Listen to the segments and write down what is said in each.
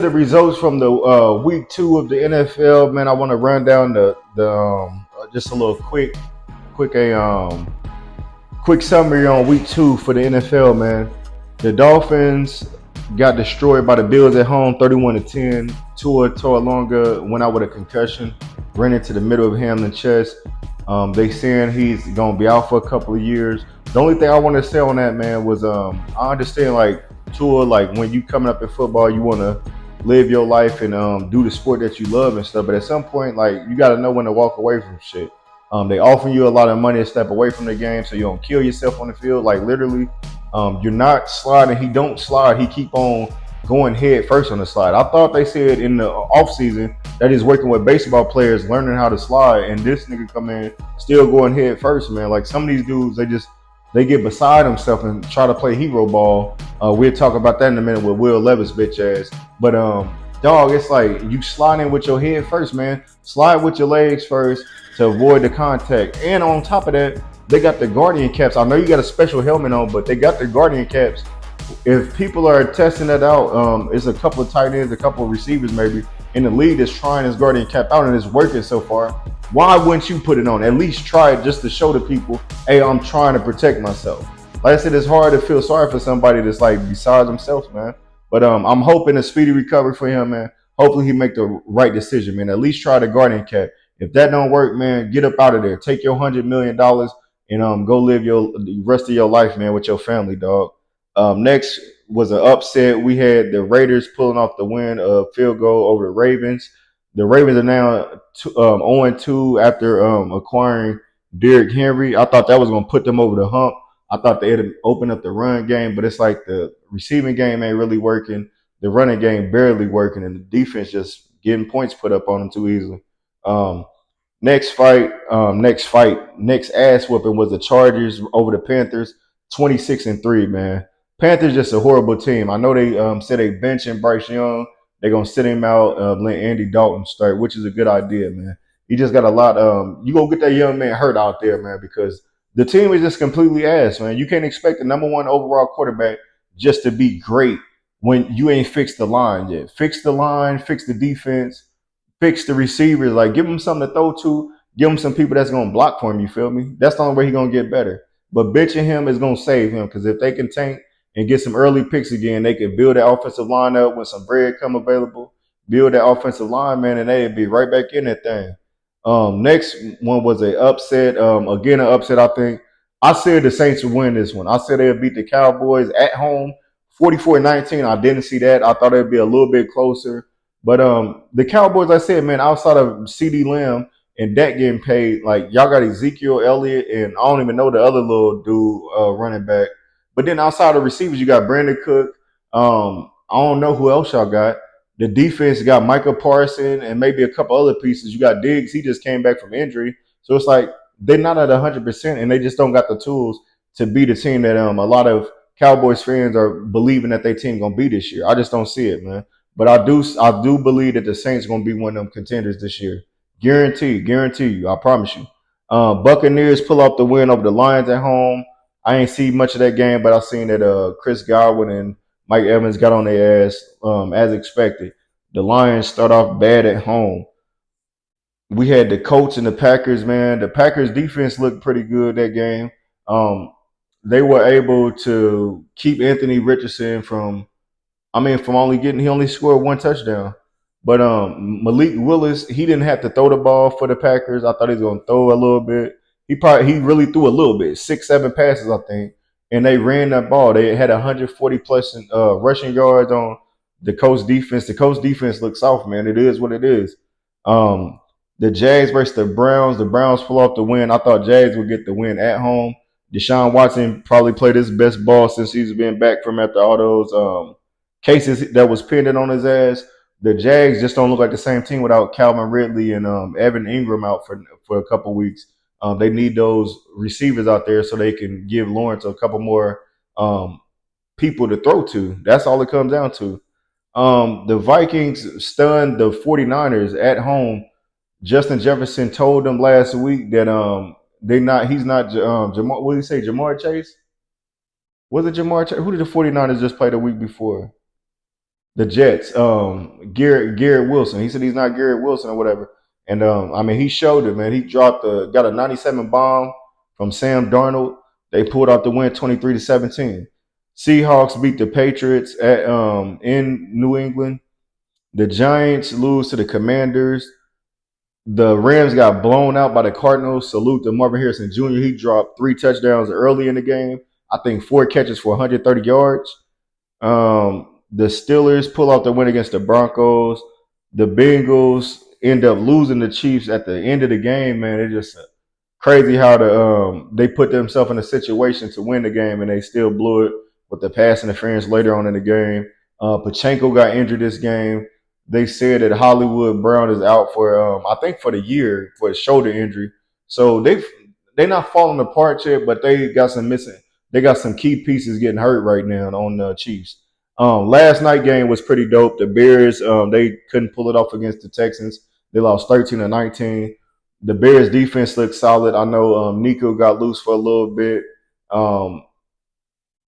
The results from the week 2 of the NFL, man. I want to run down the just a little quick a quick summary on week 2 for the NFL, man. The Dolphins got destroyed by the Bills at home, 31-10. Tua Tagovailoa went out with a concussion, ran into the middle of Hamlin's chest. They saying he's gonna be out for a couple of years. The only thing I want to say on that, man, was I understand like Tua, like when you coming up in football, you want to live your life and do the sport that you love and stuff. But at some point, like you got to know when to walk away from shit. They offer you a lot of money to step away from the game, so you don't kill yourself on the field. Like literally, you're not sliding. He don't slide. He keep on going head first on the slide. I thought they said in the off season that he's working with baseball players, learning how to slide, and this nigga come in still going head first, man. Like some of these dudes, they get beside themselves and try to play hero ball. We'll talk about that in a minute with Will Levis bitch ass. But dog, it's like you sliding with your head first, man. Slide with your legs first to avoid the contact. And on top of that, they got the Guardian caps. I know you got a special helmet on, but they got the Guardian caps. If people are testing that out, it's a couple of tight ends, a couple of receivers maybe in the league that's trying this Guardian cap out and it's working so far. Why wouldn't you put it on? At least try it just to show the people, hey, I'm trying to protect myself. Like I said, it's hard to feel sorry for somebody that's like beside themselves, man. But I'm hoping a speedy recovery for him, man. Hopefully he make the right decision, man. At least try the Guardian cap. If that don't work, man, get up out of there. Take your $100 million and go live your the rest of your life, man, with your family, dog. Next was an upset. We had the Raiders pulling off the win, field goal over the Ravens. The Ravens are now 0-2 after acquiring Derrick Henry. I thought that was going to put them over the hump. I thought they had opened up the run game, but it's like the receiving game ain't really working. The running game barely working, and the defense just getting points put up on them too easily. Um, next ass whooping was the Chargers over the Panthers, 26-3. Man, Panthers just a horrible team. I know they said they benching Bryce Young. They're gonna sit him out, let Andy Dalton start, which is a good idea, man. He just got a lot. You go get that young man hurt out there, man, because the team is just completely ass, man. You can't expect the number one overall quarterback just to be great when you ain't fixed the line yet. Fix the line, fix the defense, fix the receivers. Like give him something to throw to. Give him some people that's gonna block for him. You feel me? That's the only way he's gonna get better. But benching him is gonna save him because if they can tank and get some early picks again, they can build the offensive line up when some bread come available. Build that offensive line, man, and they'd be right back in that thing. Next one was a upset. Again, an upset. I think I said the Saints would win this one. I said they'd beat the Cowboys at home, 44-19. I didn't see that. I thought it'd be a little bit closer. But the Cowboys, I said, man, outside of CD Lamb and Dak getting paid, like y'all got Ezekiel Elliott and I don't even know the other little dude running back. But then outside of receivers, you got Brandon Cook. I don't know who else y'all got. The defense got Micah Parson and maybe a couple other pieces. You got Diggs. He just came back from injury. So it's like they're not at 100% and they just don't got the tools to beat a team that a lot of Cowboys fans are believing that their team going to be this year. I just don't see it, man. But I do believe that the Saints going to be one of them contenders this year. Guarantee you. I promise you. Buccaneers pull off the win over the Lions at home. I ain't see much of that game, but I seen that Chris Godwin and Mike Evans got on their ass as expected. The Lions start off bad at home. We had the Colts and the Packers, man. The Packers defense looked pretty good that game. Um, they were able to keep Anthony Richardson from only getting he only scored one touchdown. But Malik Willis, he didn't have to throw the ball for the Packers. I thought he was gonna throw a little bit. He really threw a little bit, 6, 7 passes, I think. And they ran that ball. They had 140 plus rushing yards on the Colts defense. The Colts defense looks soft, man. It is what it is. Um, the Jags versus the Browns. The Browns pull off the win. I thought Jags would get the win at home. Deshaun Watson probably played his best ball since he's been back from after all those cases that was pending on his ass. The Jags just don't look like the same team without Calvin Ridley and Evan Ingram out for a couple weeks. They need those receivers out there so they can give Lawrence a couple more um, people to throw to. That's all it comes down to. The Vikings stunned the 49ers at home. Justin Jefferson told them last week that he's not Jamar, what did he say, Jamar Chase? Was it Jamar Chase? Who did the 49ers just play the week before? The Jets, Garrett Wilson. He said he's not Garrett Wilson or whatever. And I mean, he showed it, man. He got a 97 bomb from Sam Darnold. They pulled out the win 23-17. Seahawks beat the Patriots at in New England. The Giants lose to the Commanders. The Rams got blown out by the Cardinals. Salute to Marvin Harrison Jr. He dropped 3 touchdowns early in the game. I think 4 catches for 130 yards. The Steelers pull out the win against the Broncos. The Bengals end up losing the Chiefs at the end of the game. Man, it's just crazy how they put themselves in a situation to win the game and they still blew it with the pass interference later on in the game. Pachenko got injured this game. They said that Hollywood Brown is out for I think for the year for a shoulder injury. So they not falling apart yet, but they got some missing. They got some key pieces getting hurt right now on the Chiefs. Last night game was pretty dope. The Bears they couldn't pull it off against the Texans. They lost 13-19. The Bears defense looked solid. I know Nico got loose for a little bit. Um,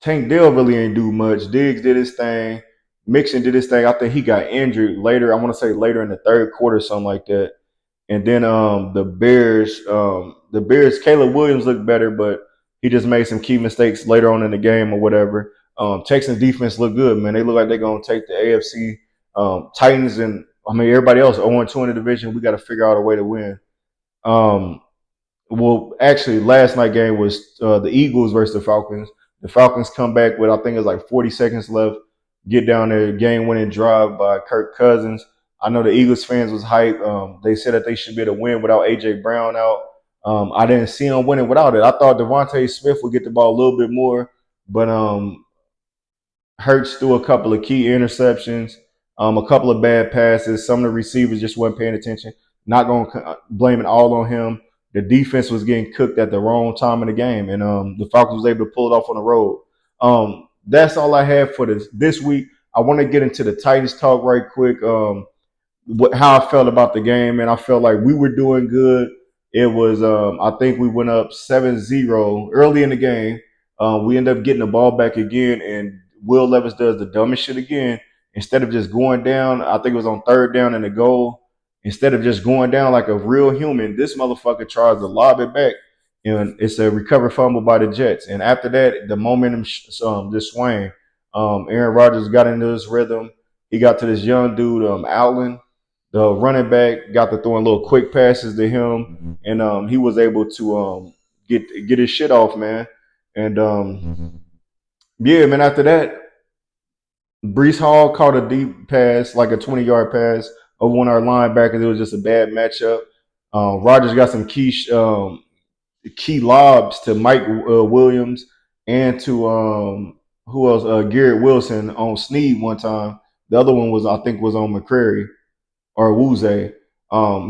Tank Dell really ain't do much. Diggs did his thing. Mixon did his thing. I think he got injured later. I want to say later in the third quarter, something like that. And then the Bears, Caleb Williams looked better, but he just made some key mistakes later on in the game or whatever. Texans defense looked good, man. They look like they're gonna take the AFC. Titans and I mean everybody else 0-2 in the division. We got to figure out a way to win. Um, well, actually, last night game was the Eagles versus the Falcons. The Falcons come back with I think it's like 40 seconds left. Get down there, game winning drive by Kirk Cousins. I know the Eagles fans was hype. They said that they should be able to win without AJ Brown out. I didn't see them winning without it. I thought Devontae Smith would get the ball a little bit more, but Hurts threw a couple of key interceptions, a couple of bad passes. Some of the receivers just weren't paying attention. Not going to blame it all on him. The defense was getting cooked at the wrong time in the game, and the Falcons was able to pull it off on the road. That's all I have for this week. I want to get into the Titans talk right quick. How I felt about the game, and I felt like we were doing good. It was I think we went up 7-0 early in the game. We end up getting the ball back again, and Will Levis does the dumbest shit again. Instead of just going down, I think it was on third down and the goal. Instead of just going down like a real human, this motherfucker tries to lob it back, and it's a recovered fumble by the Jets. And after that, the momentum just swang. Aaron Rodgers got into his rhythm. He got to this young dude, Allen, the running back, got to throwing little quick passes to him, and he was able to get his shit off, man. And yeah, man. After that, Brees Hall caught a deep pass, like a 20-yard pass over one of our linebackers. It was just a bad matchup. Rogers got some key lobs to Mike Williams and to who else? Garrett Wilson on Snead one time. The other one was I think was on McCrary or Wuze.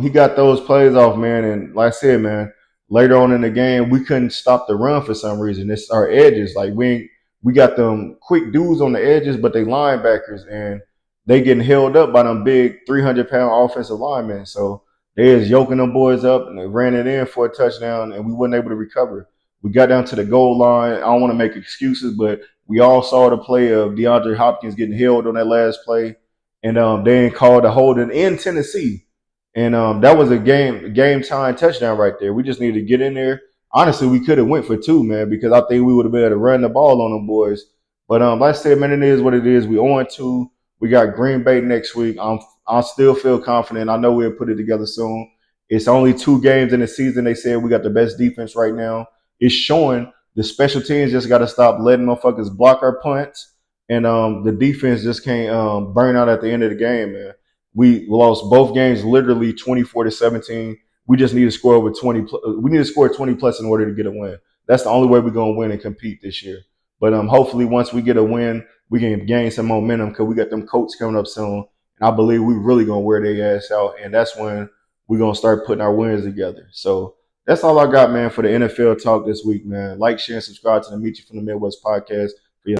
He got those plays off, man. And like I said, man, later on in the game, we couldn't stop the run for some reason. It's our edges. Like we got them quick dudes on the edges, but they linebackers and they getting held up by them big 300-pound offensive linemen. So they is yoking them boys up and they ran it in for a touchdown and we wasn't able to recover. We got down to the goal line. I don't want to make excuses, but we all saw the play of DeAndre Hopkins getting held on that last play and they called a holding in Tennessee, and that was a game time touchdown right there. We just needed to get in there. Honestly, we could have went for two, man, because I think we would have been able to run the ball on them boys. But like I said, man, it is what it is. We on 2. We got Green Bay next week. I still feel confident. I know we'll put it together soon. It's only 2 games in the season. They said we got the best defense right now. It's showing. The special teams just got to stop letting motherfuckers block our punts and the defense just can't burn out at the end of the game, man. We lost both games literally 24-17. We just need to score over 20. We need to score 20 plus in order to get a win. That's the only way we're gonna win and compete this year. But hopefully once we get a win, we can gain some momentum because we got them Colts coming up soon, and I believe we really gonna wear their ass out, and that's when we're gonna start putting our wins together. So that's all I got, man, for the NFL talk this week, man. Like, share, and subscribe to the Meet You from the Midwest podcast.